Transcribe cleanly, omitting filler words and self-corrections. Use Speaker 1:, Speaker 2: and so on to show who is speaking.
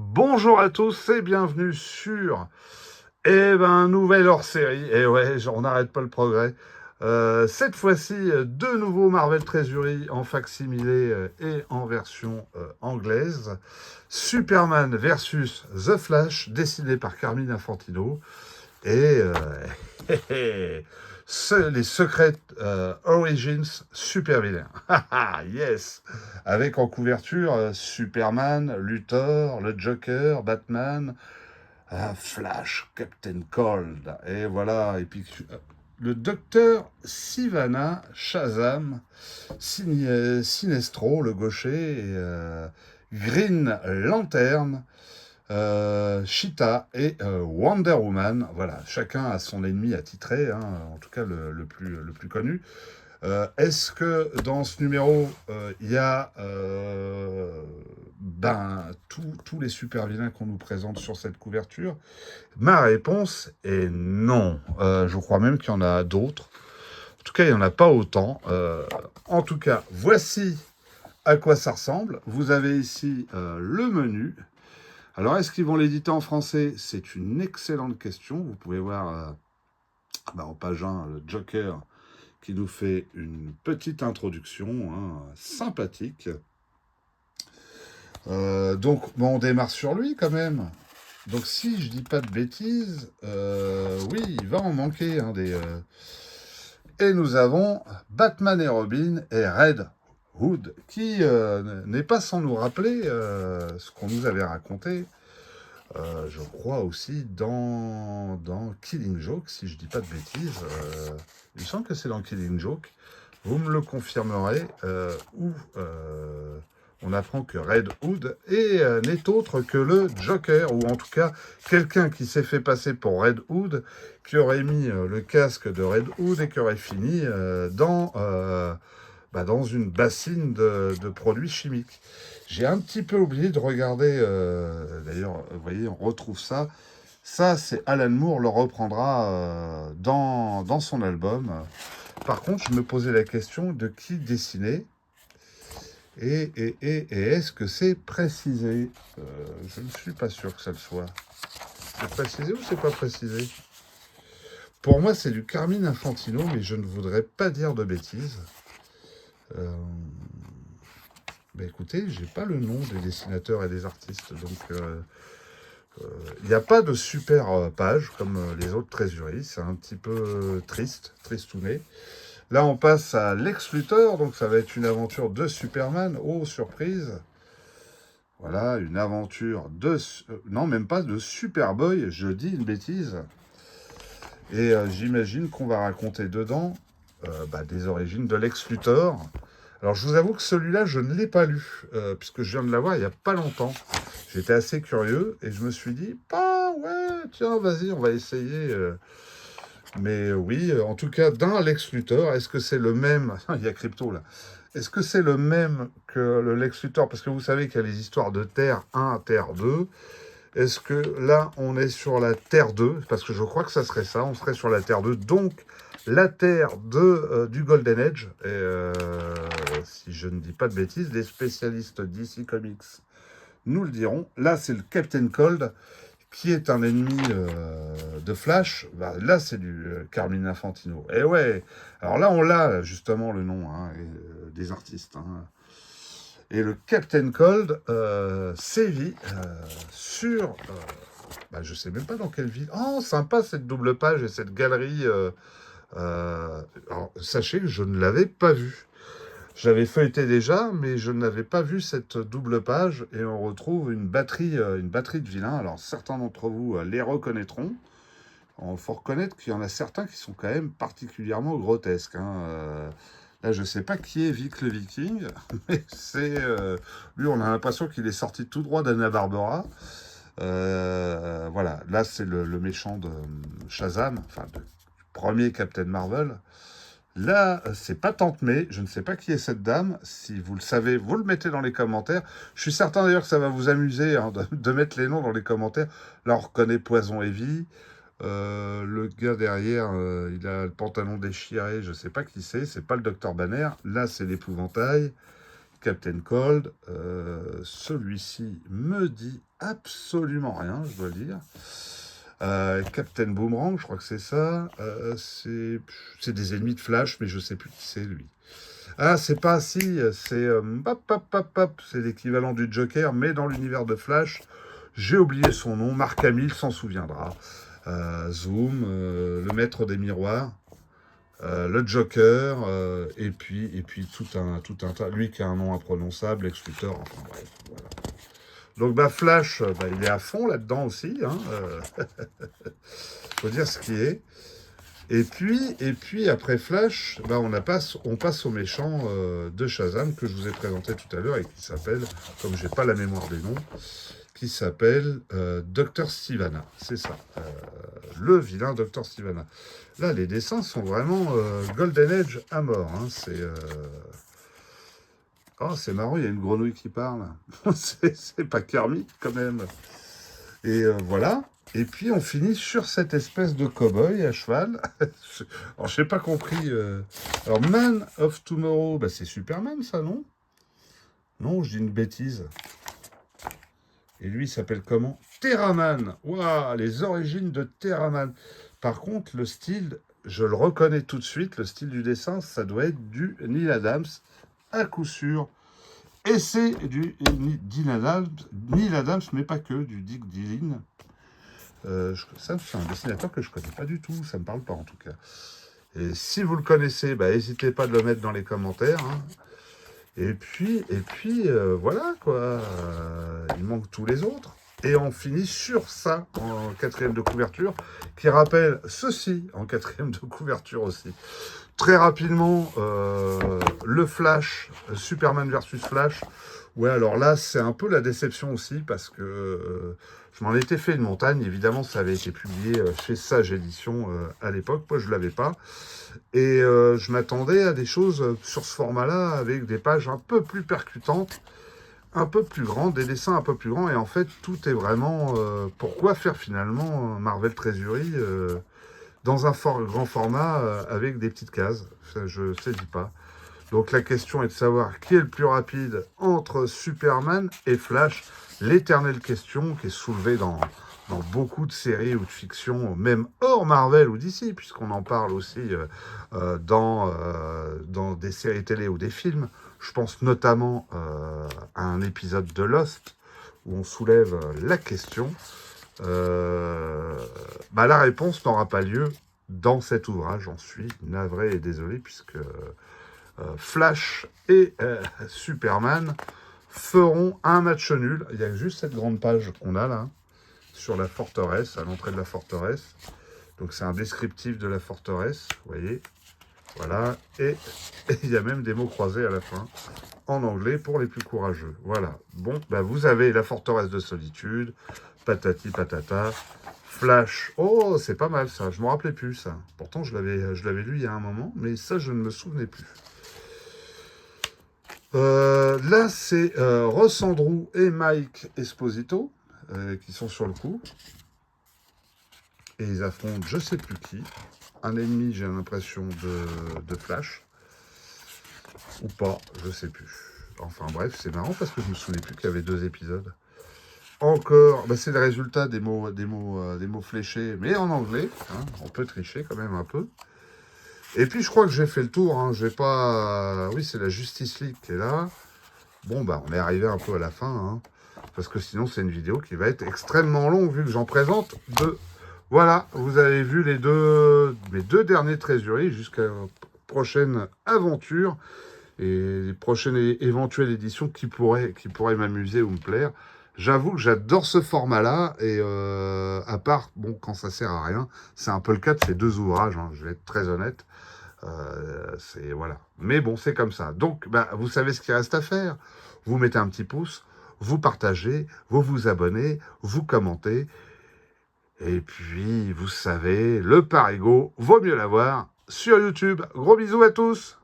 Speaker 1: Bonjour à tous et bienvenue sur un nouvel hors-série. Et ouais, on n'arrête pas le progrès. Cette fois-ci, deux nouveaux Marvel Treasury en facsimilé et en version anglaise. Superman versus The Flash, dessiné par Carmine Infantino. Et les Secret Origins super vilains. Yes. Avec en couverture Superman, Luthor, le Joker, Batman, Flash, Captain Cold. Et voilà. Et puis le docteur Sivana, Shazam, Sinestro, le gaucher, et, Green Lantern, Cheetah et Wonder Woman. Voilà, chacun a son ennemi attitré, hein, en tout cas le plus connu. Est-ce que dans ce numéro, il y a tous les super vilains qu'on nous présente sur cette couverture? Ma réponse est non. Je crois même qu'il y en a d'autres. En tout cas, il n'y en a pas autant. En tout cas, voici à quoi ça ressemble. Vous avez ici le menu. Alors, est-ce qu'ils vont l'éditer en français? C'est une excellente question. Vous pouvez voir en page 1 le Joker qui nous fait une petite introduction sympathique. Donc, on démarre sur lui quand même. Donc, si je dis pas de bêtises, oui, il va en manquer des. Et nous avons Batman et Robin et Red Hood, qui n'est pas sans nous rappeler ce qu'on nous avait raconté. Je crois aussi dans Killing Joke, si je dis pas de bêtises. Il me semble que c'est dans Killing Joke. Vous me le confirmerez, où on apprend que Red Hood n'est autre que le Joker, ou en tout cas quelqu'un qui s'est fait passer pour Red Hood, qui aurait mis le casque de Red Hood et qui aurait fini dans une bassine de produits chimiques. J'ai un petit peu oublié de regarder, d'ailleurs, vous voyez, on retrouve ça. Ça, c'est Alan Moore le reprendra dans son album. Par contre, je me posais la question de qui dessinait et est-ce que c'est précisé? Je ne suis pas sûr que ça le soit. C'est précisé ou c'est pas précisé? Pour moi, c'est du Carmine Infantino, mais je ne voudrais pas dire de bêtises. Écoutez, j'ai pas le nom des dessinateurs et des artistes, donc il n'y a pas de super page comme les autres Treasury. C'est un petit peu tristouné. Là, on passe à Lex Luthor, donc ça va être une aventure de Superman. Oh, surprise! Voilà, une aventure de... non, même pas de Superboy, je dis une bêtise. Et j'imagine qu'on va raconter dedans des origines de Lex Luthor. Alors, je vous avoue que celui-là, je ne l'ai pas lu, puisque je viens de l'avoir il n'y a pas longtemps. J'étais assez curieux et je me suis dit, ouais, tiens, vas-y, on va essayer. Mais oui, en tout cas, d'un Lex Luthor, est-ce que c'est le même... Il y a Crypto, là. Est-ce que c'est le même que le Lex Luthor? Parce que vous savez qu'il y a les histoires de Terre 1, Terre 2. Est-ce que là, on est sur la Terre 2? Parce que je crois que ça serait ça, on serait sur la Terre 2. Donc, la Terre du Golden Age. Et, si je ne dis pas de bêtises, les spécialistes d'ici Comics nous le diront. Là, c'est le Captain Cold, qui est un ennemi de Flash. Là, c'est du Carmine Infantino. Et ouais, alors là, on l'a justement le nom des artistes. Et le Captain Cold sévit sur... je sais même pas dans quelle ville. Oh, sympa cette double page et cette galerie. Alors, sachez que je ne l'avais pas vue. J'avais feuilleté déjà, mais je n'avais pas vu cette double page. Et on retrouve une batterie de vilains. Alors, certains d'entre vous les reconnaîtront. Il faut reconnaître qu'il y en a certains qui sont quand même particulièrement grotesques. Là, je ne sais pas qui est Vic le Viking, mais c'est... lui, on a l'impression qu'il est sorti tout droit d'Hanna-Barbera. Voilà, là, c'est le méchant de Shazam, enfin, du premier Captain Marvel. Là, c'est pas Tante May, je ne sais pas qui est cette dame. Si vous le savez, vous le mettez dans les commentaires. Je suis certain d'ailleurs que ça va vous amuser de mettre les noms dans les commentaires. Là, on reconnaît Poison Heavy. Le gars derrière, il a le pantalon déchiré, je sais pas qui c'est pas le docteur Banner. Là, c'est l'épouvantail. Captain Cold. Celui-ci me dit absolument rien, je dois dire. Captain Boomerang, je crois que c'est ça. C'est des ennemis de Flash, mais je sais plus qui c'est lui. Ah, c'est pas si, c'est l'équivalent du Joker, mais dans l'univers de Flash. J'ai oublié son nom, Mark Hamill s'en souviendra. Zoom, le maître des miroirs, le Joker, et puis tout un tas. Lui qui a un nom imprononçable, Lex Luthor, enfin bref, voilà. Donc Flash, il est à fond là-dedans aussi, hein, faut dire ce qui est. Et puis après Flash, on passe au méchant de Shazam que je vous ai présenté tout à l'heure et qui s'appelle, comme j'ai pas la mémoire des noms, qui s'appelle Dr. Sivana. C'est ça, le vilain Dr. Sivana. Là, les dessins sont vraiment Golden Age à mort. Hein, Oh, c'est marrant, il y a une grenouille qui parle. c'est pas Kermit quand même. Et voilà. Et puis on finit sur cette espèce de cow-boy à cheval. Alors j'ai pas compris. Alors Man of Tomorrow, c'est Superman ça, non? Non, je dis une bêtise. Et lui, il s'appelle comment? Terraman. Waouh, les origines de Terraman. Par contre, le style, je le reconnais tout de suite. Le style du dessin, ça doit être du Neil Adams, à coup sûr. Et c'est du Neil Adams, mais pas que, du Dick Dillon. Ça, c'est un dessinateur que je ne connais pas du tout, ça ne me parle pas en tout cas. Et si vous le connaissez, n'hésitez pas de le mettre dans les commentaires. Hein. Et puis voilà quoi, il manque tous les autres. Et on finit sur ça en quatrième de couverture, qui rappelle ceci en quatrième de couverture aussi. Très rapidement, le Flash, Superman versus Flash. Ouais, alors là, c'est un peu la déception aussi, parce que je m'en étais fait une montagne. Évidemment, ça avait été publié chez Sage Édition à l'époque. Moi, je ne l'avais pas. Et je m'attendais à des choses sur ce format-là, avec des pages un peu plus percutantes, un peu plus grandes, des dessins un peu plus grands. Et en fait, tout est vraiment... pourquoi faire finalement Marvel Treasury dans un grand format avec des petites cases? Ça, je ne sais pas. Donc la question est de savoir qui est le plus rapide entre Superman et Flash. L'éternelle question qui est soulevée dans beaucoup de séries ou de fiction, même hors Marvel ou DC, puisqu'on en parle aussi dans des séries télé ou des films. Je pense notamment à un épisode de Lost où on soulève la question. La réponse n'aura pas lieu dans cet ouvrage. J'en suis navré et désolé, puisque Flash et Superman feront un match nul. Il y a juste cette grande page qu'on a là, sur la forteresse, à l'entrée de la forteresse. Donc c'est un descriptif de la forteresse, vous voyez. Voilà, et il y a même des mots croisés à la fin, en anglais pour les plus courageux. Voilà, bon, vous avez la forteresse de solitude, patati patata, Flash. Oh, c'est pas mal ça, je me rappelais plus ça. Pourtant, je l'avais lu il y a un moment, mais ça, je ne me souvenais plus. Là, c'est Ross Andru et Mike Esposito qui sont sur le coup. Et ils affrontent je sais plus qui. Un ennemi, j'ai l'impression, de Flash. Ou pas, je sais plus. Enfin bref, c'est marrant parce que je me souvenais plus qu'il y avait 2 épisodes. Encore, c'est le résultat des mots fléchés, mais en anglais. Hein, on peut tricher quand même un peu. Et puis je crois que j'ai fait le tour. Hein, j'ai pas. Oui, c'est la Justice League qui est là. Bon, on est arrivé un peu à la fin. Hein, parce que sinon, c'est une vidéo qui va être extrêmement longue vu que j'en présente 2. Voilà, vous avez vu mes 2 derniers Treasury jusqu'à la prochaine aventure et les prochaines éventuelles éditions qui pourraient m'amuser ou me plaire. J'avoue que j'adore ce format-là et à part, quand ça sert à rien, c'est un peu le cas de ces 2 ouvrages, hein, je vais être très honnête. Voilà. Mais bon, c'est comme ça. Donc, vous savez ce qu'il reste à faire. Vous mettez un petit pouce, vous partagez, vous vous abonnez, vous commentez. Et puis, vous savez, le Parigo, vaut mieux l'avoir sur YouTube. Gros bisous à tous!